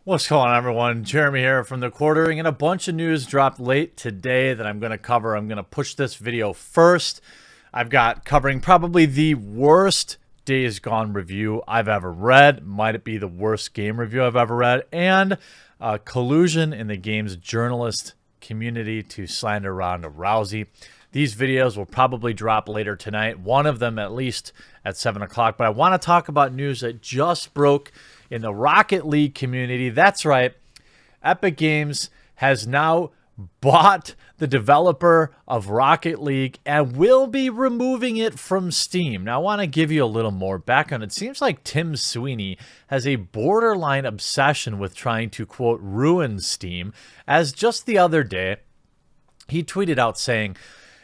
What's going on, everyone? Jeremy here from The Quartering, and a bunch of news dropped late today that I'm going to cover. I'm going to push this video first. I've got covering probably the worst Days Gone review I've ever read. Might it be the worst game review I've ever read? And collusion in the game's journalist community to slander Ronda Rousey. These videos will probably drop later tonight, one of them at least at 7 o'clock. But I want to talk about news that just broke in the Rocket League community. That's right. Epic Games has now bought the developer of Rocket League and will be removing it from Steam. Now, I want to give you a little more background. It seems like Tim Sweeney has a borderline obsession with trying to, quote, ruin Steam, as just the other day, he tweeted out saying,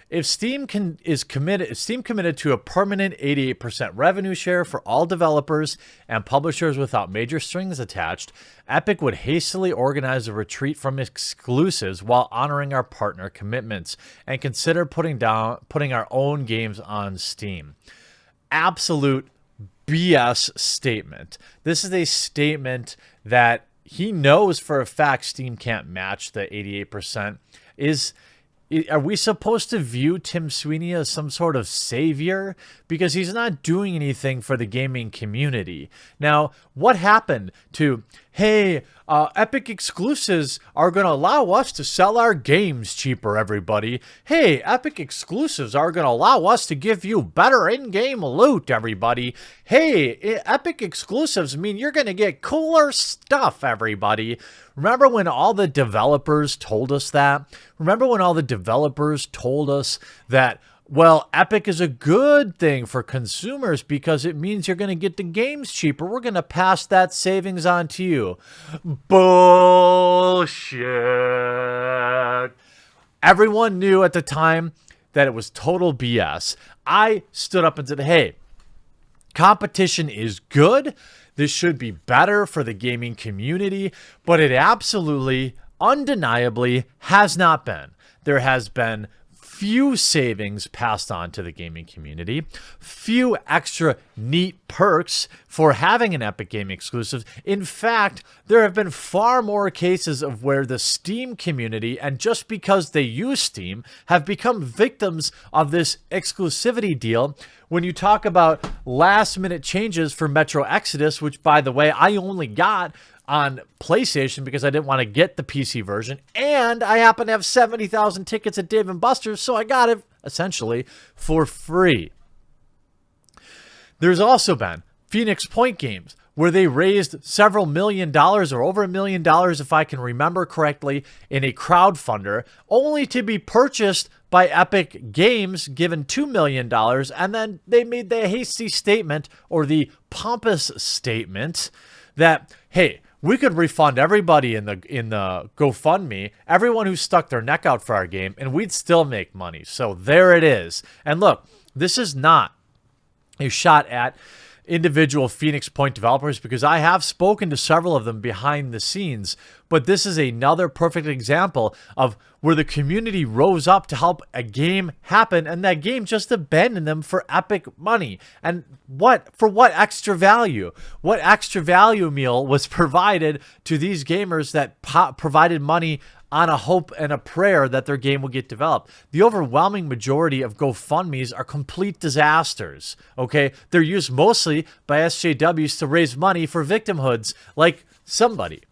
if Steam committed to a permanent 88% revenue share for all developers and publishers without major strings attached, Epic would hastily organize a retreat from exclusives while honoring our partner commitments and consider putting our own games on Steam. Absolute BS statement. This is a statement that he knows for a fact Steam can't match the 88%. Are we supposed to view Tim Sweeney as some sort of savior? Because he's not doing anything for the gaming community. Now, what happened to, hey, Epic exclusives are going to allow us to sell our games cheaper, everybody. Hey, Epic exclusives are going to allow us to give you better in-game loot, everybody. Hey, Epic exclusives mean you're going to get cooler stuff, everybody. Remember when all the developers told us that? Remember when all the developers told us that, well, Epic is a good thing for consumers because it means you're going to get the games cheaper. We're going to pass that savings on to you. Bullshit. Everyone knew at the time that it was total BS. I stood up and said, hey, competition is good. This should be better for the gaming community, but it absolutely, undeniably has not been. There has been few savings passed on to the gaming community, few extra neat perks for having an Epic Game exclusive. In fact, there have been far more cases of where the Steam community, and just because they use Steam, have become victims of this exclusivity deal. When you talk about last-minute changes for Metro Exodus, which, by the way, I only got on PlayStation because I didn't want to get the PC version, and I happen to have 70,000 tickets at Dave & Buster's, so I got it essentially for free. There's also been Phoenix Point games where they raised several $1 million or over $1 million, if I can remember correctly, in a crowdfunder, only to be purchased by Epic Games, given $2 million, and then they made the hasty statement, or the pompous statement, that, hey, we could refund everybody in the GoFundMe, everyone who stuck their neck out for our game, and we'd still make money. So there it is. And look, this is not a shot at individual Phoenix Point developers, because I have spoken to several of them behind the scenes, but this is another perfect example of where the community rose up to help a game happen, and that game just abandoned them for Epic money. And for what extra value? What extra value meal was provided to these gamers that provided money on a hope and a prayer that their game will get developed? The overwhelming majority of GoFundMes are complete disasters, okay? They're used mostly by SJWs to raise money for victimhoods like somebody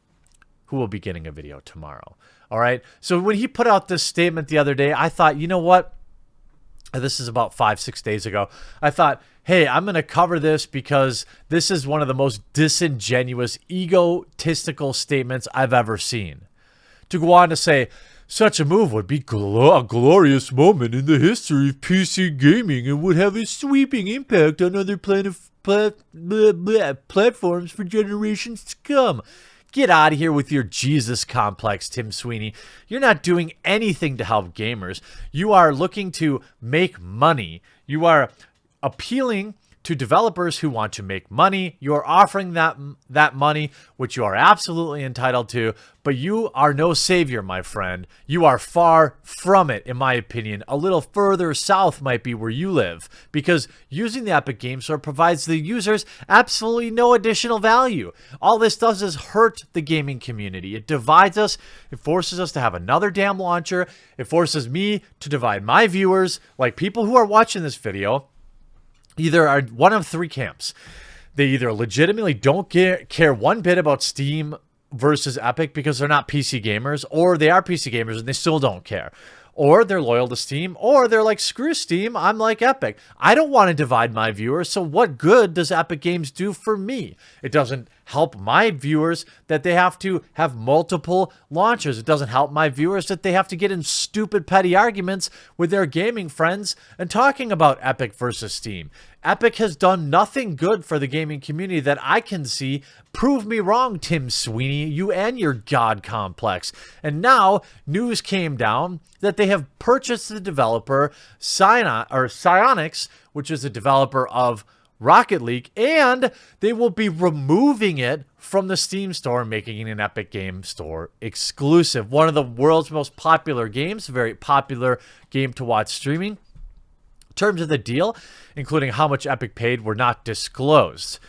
who will be getting a video tomorrow, all right? So when he put out this statement the other day, I thought, you know what? This is about 5-6 days ago. I thought, hey, I'm going to cover this because this is one of the most disingenuous, egotistical statements I've ever seen. To go on to say, such a move would be a glorious moment in the history of PC gaming and would have a sweeping impact on other platforms for generations to come. Get out of here with your Jesus complex, Tim Sweeney. You're not doing anything to help gamers. You are looking to make money. You are appealing to developers who want to make money. You are offering that money, which you are absolutely entitled to, but you are no savior, my friend. You are far from it, in my opinion. A little further south might be where you live, because using the Epic Game Store provides the users absolutely no additional value. All this does is hurt the gaming community. It divides us. It forces us to have another damn launcher. It forces me to divide my viewers, like people who are watching this video. Either are one of three camps. They either legitimately don't care one bit about Steam versus Epic because they're not PC gamers, or they are PC gamers and they still don't care. Or they're loyal to Steam, or they're like, screw Steam, I'm like Epic. I don't want to divide my viewers, so what good does Epic Games do for me? It doesn't help my viewers that they have to have multiple launchers. It doesn't help my viewers that they have to get in stupid petty arguments with their gaming friends and talking about Epic versus Steam. Epic has done nothing good for the gaming community that I can see. Prove me wrong, Tim Sweeney, you and your God complex. And now news came down that they have purchased the developer Psyonix, which is a developer of Rocket League, and they will be removing it from the Steam store and making it an Epic Game Store exclusive. One of the world's most popular games, a very popular game to watch streaming. Terms of the deal, including how much Epic paid, were not disclosed.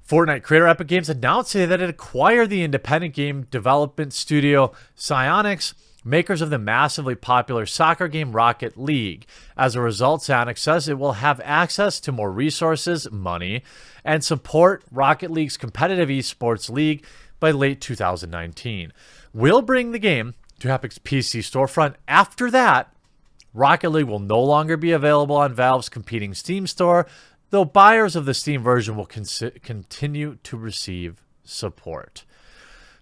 Fortnite creator Epic Games announced today that it acquired the independent game development studio Psyonix, makers of the massively popular soccer game Rocket League. As a result, Psyonix says it will have access to more resources, money, and support Rocket League's competitive esports league by late 2019. We'll bring the game to Epic's PC storefront. After that, Rocket League will no longer be available on Valve's competing Steam store, though buyers of the Steam version will continue to receive support.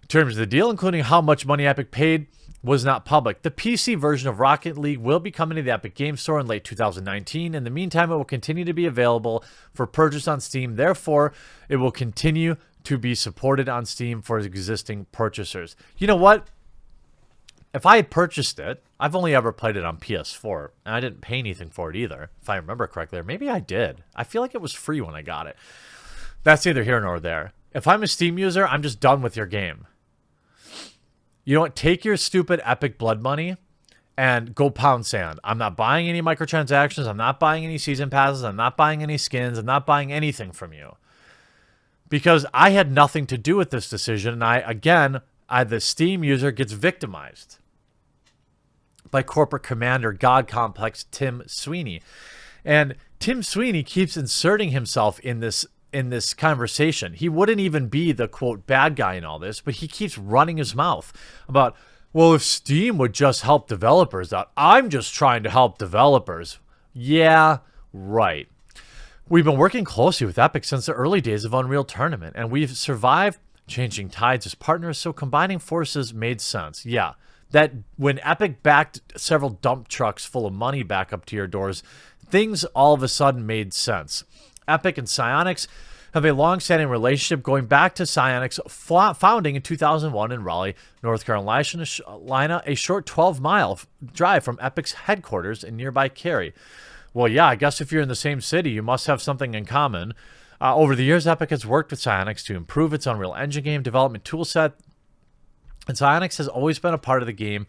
In terms of the deal, including how much money Epic paid, was not public. The PC version of Rocket League will be coming to the Epic Game Store in late 2019. In the meantime, it will continue to be available for purchase on Steam. Therefore, it will continue to be supported on Steam for existing purchasers. You know what? If I had purchased it, I've only ever played it on PS4, and I didn't pay anything for it either, if I remember correctly. Or maybe I did. I feel like it was free when I got it. That's neither here nor there. If I'm a Steam user, I'm just done with your game. You know what? Take your stupid Epic blood money and go pound sand. I'm not buying any microtransactions. I'm not buying any season passes. I'm not buying any skins. I'm not buying anything from you. Because I had nothing to do with this decision. And the Steam user gets victimized by corporate commander God complex Tim Sweeney. And Tim Sweeney keeps inserting himself in this conversation. He wouldn't even be the quote bad guy in all this, but he keeps running his mouth about, well, if Steam would just help developers out, I'm just trying to help developers. Yeah, right. We've been working closely with Epic since the early days of Unreal Tournament, and we've survived changing tides as partners, so combining forces made sense. Yeah, that when Epic backed several dump trucks full of money back up to your doors, things all of a sudden made sense. Epic and Psyonix have a long-standing relationship going back to Psyonix founding in 2001 in Raleigh, North Carolina, a short 12-mile drive from Epic's headquarters in nearby Cary. Well, yeah, I guess if you're in the same city, you must have something in common. Over the years, Epic has worked with Psyonix to improve its Unreal Engine game development toolset, and Psyonix has always been a part of the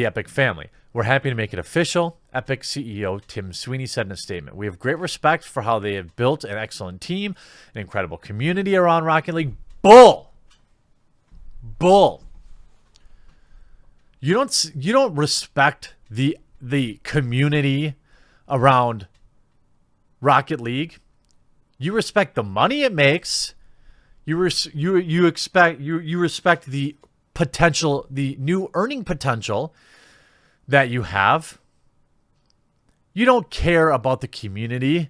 Epic family. We're happy to make it official, Epic CEO Tim Sweeney said in a statement. We have great respect for how they have built an excellent team, an incredible community around Rocket League. Bull! You don't respect the community around Rocket League. You respect the money it makes. You respect the potential, the new earning potential that you have. You don't care about the community.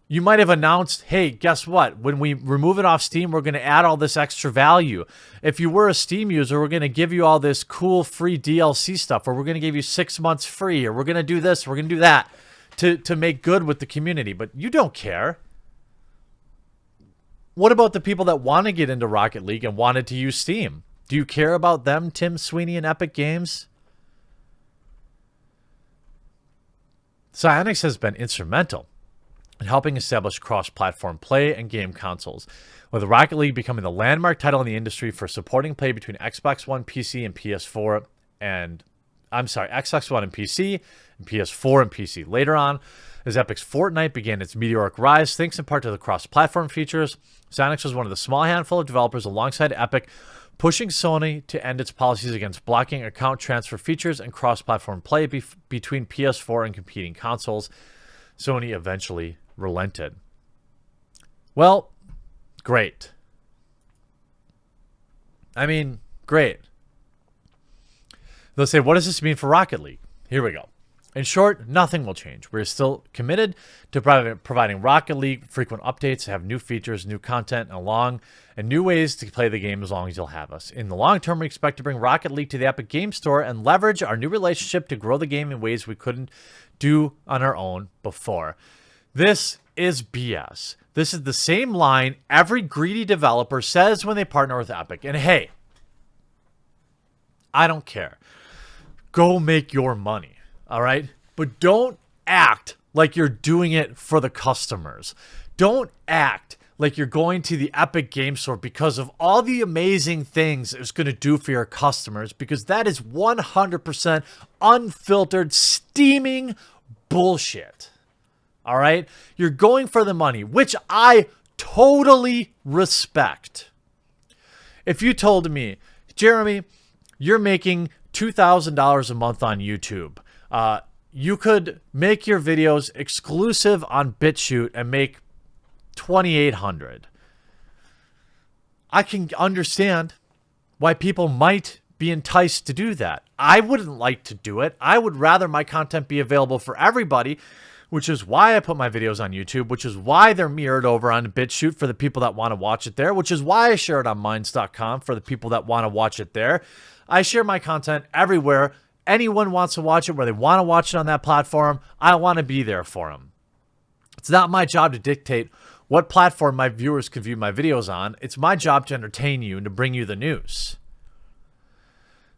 You might have announced, hey, guess what? When we remove it off Steam, we're going to add all this extra value. If you were a Steam user, we're going to give you all this cool free DLC stuff, or we're going to give you 6 months free, or we're going to do this, we're going to do that to make good with the community. But you don't care. What about the people that want to get into Rocket League and wanted to use Steam? Do you care about them, Tim Sweeney and Epic Games? Psyonix has been instrumental and helping establish cross-platform play and game consoles, with Rocket League becoming the landmark title in the industry for supporting play between Xbox One, PC, and PS4, Xbox One and PC, and PS4 and PC. Later on, as Epic's Fortnite began its meteoric rise, thanks in part to the cross-platform features, Psyonix was one of the small handful of developers alongside Epic, pushing Sony to end its policies against blocking account transfer features and cross-platform play between PS4 and competing consoles. Sony eventually relented. Well, great. I mean, great. They'll say, what does this mean for Rocket League? Here we go. In short, nothing will change. We're still committed to providing Rocket League frequent updates, have new features, new content, and new ways to play the game as long as you'll have us. In the long term, we expect to bring Rocket League to the Epic Game Store and leverage our new relationship to grow the game in ways we couldn't do on our own before. This is BS. This is the same line every greedy developer says when they partner with Epic. And hey, I don't care. Go make your money. All right? But don't act like you're doing it for the customers. Don't act like you're going to the Epic Game Store because of all the amazing things it's going to do for your customers, because that is 100% unfiltered, steaming bullshit. All right? You're going for the money, which I totally respect. If you told me, Jeremy, you're making $2,000 a month on YouTube, you could make your videos exclusive on BitChute and make $2,800. I can understand why people might be enticed to do that. I wouldn't like to do it. I would rather my content be available for everybody, which is why I put my videos on YouTube, which is why they're mirrored over on BitChute for the people that want to watch it there, which is why I share it on Minds.com for the people that want to watch it there. I share my content everywhere. Anyone wants to watch it where they want to watch it on that platform, I want to be there for them. It's not my job to dictate what platform my viewers can view my videos on. It's my job to entertain you and to bring you the news.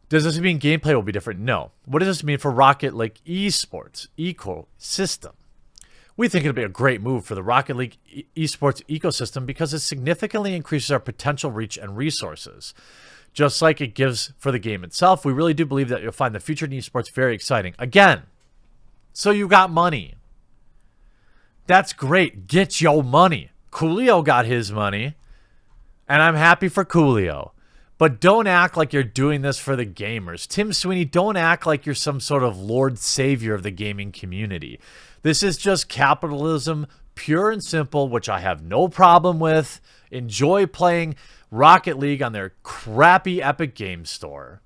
Does this mean gameplay will be different? No. What does this mean for Rocket League esports ecosystem? We think it'll be a great move for the Rocket League esports ecosystem because it significantly increases our potential reach and resources. Just like it gives for the game itself, we really do believe that you'll find the future in esports very exciting. Again, so you got money. That's great. Get your money. Coolio got his money, and I'm happy for Coolio. But don't act like you're doing this for the gamers. Tim Sweeney, don't act like you're some sort of Lord Savior of the gaming community. This is just capitalism, pure and simple, which I have no problem with. Enjoy playing Rocket League on their crappy Epic Game Store.